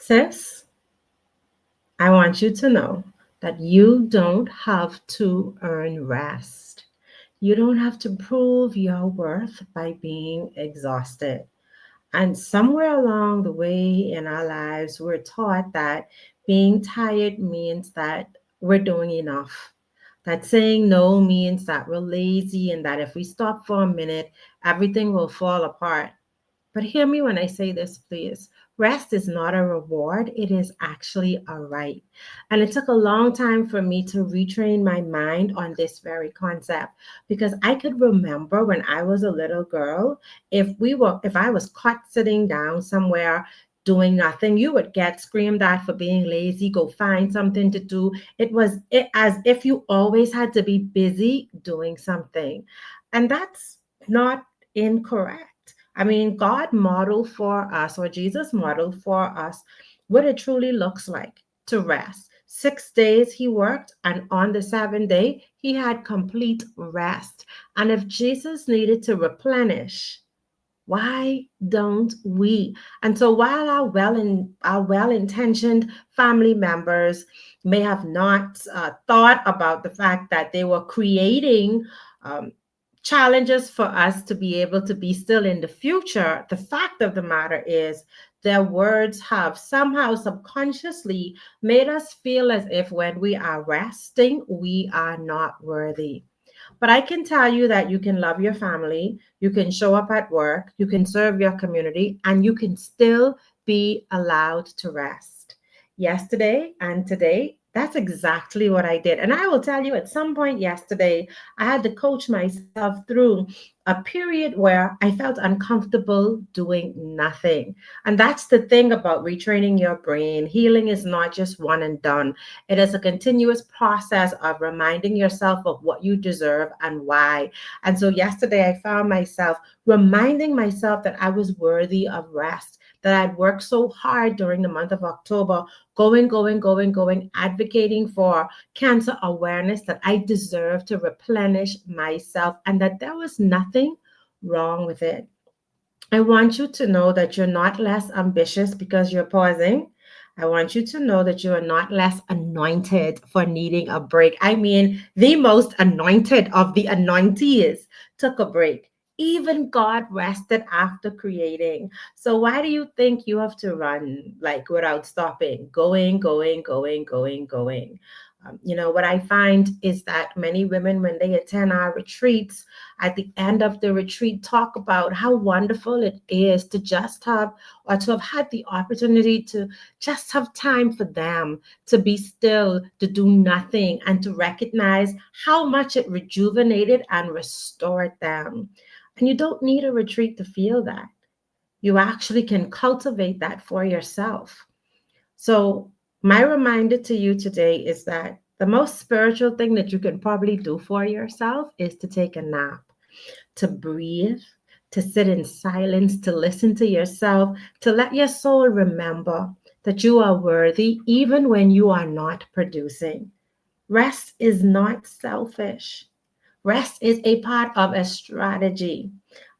Sis, I want you to know that you don't have to earn rest. You don't have to prove your worth by being exhausted. And somewhere along the way in our lives, we're taught that being tired means that we're doing enough. That saying no means that we're lazy and that if we stop for a minute, everything will fall apart. But hear me when I say this, please. Rest is not a reward, it is actually a right. And it took a long time for me to retrain my mind on this very concept because I could remember when I was a little girl, if I was caught sitting down somewhere doing nothing, you would get screamed at for being lazy, go find something to do. As if you always had to be busy doing something. And that's not incorrect. I mean, God modeled for us, or Jesus modeled for us, what it truly looks like to rest. 6 days he worked, and on the seventh day, he had complete rest. And if Jesus needed to replenish, why don't we? And so while our well-intentioned family members may have not thought about the fact that they were creating um, challenges for us to be able to be still in the future, the fact of the matter is their words have somehow subconsciously made us feel as if when we are resting, we are not worthy. But I can tell you that you can love your family, you can show up at work, you can serve your community, and you can still be allowed to rest. Yesterday and today, that's exactly what I did. And I will tell you, at some point yesterday, I had to coach myself through a period where I felt uncomfortable doing nothing. And that's the thing about retraining your brain. Healing is not just one and done. It is a continuous process of reminding yourself of what you deserve and why. And so yesterday I found myself reminding myself that I was worthy of rest, that I'd worked so hard during the month of October, going, advocating for cancer awareness, that I deserve to replenish myself and that there was nothing wrong with it. I want you to know that you're not less ambitious because you're pausing. I want you to know that you are not less anointed for needing a break. I mean, the most anointed of the anointees took a break. Even God rested after creating. So why do you think you have to run like without stopping? Going. What I find is that many women, when they attend our retreats, at the end of the retreat, talk about how wonderful it is to just have or to have had the opportunity to just have time for them, to be still, to do nothing, and to recognize how much it rejuvenated and restored them. And you don't need a retreat to feel that. You actually can cultivate that for yourself. So, my reminder to you today is that the most spiritual thing that you can probably do for yourself is to take a nap, to breathe, to sit in silence, to listen to yourself, to let your soul remember that you are worthy even when you are not producing. Rest is not selfish. Rest is a part of a strategy.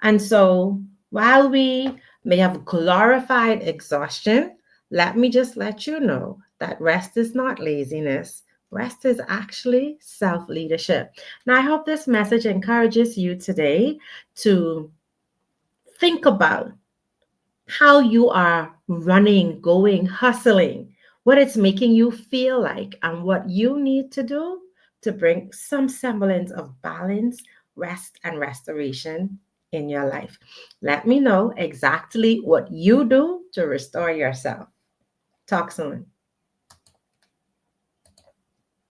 And so while we may have glorified exhaustion, let me just let you know that rest is not laziness. Rest is actually self leadership. Now, I hope this message encourages you today to think about how you are running, going, hustling, what it's making you feel like, and what you need to do to bring some semblance of balance, rest, and restoration in your life. Let me know exactly what you do to restore yourself. Talk soon.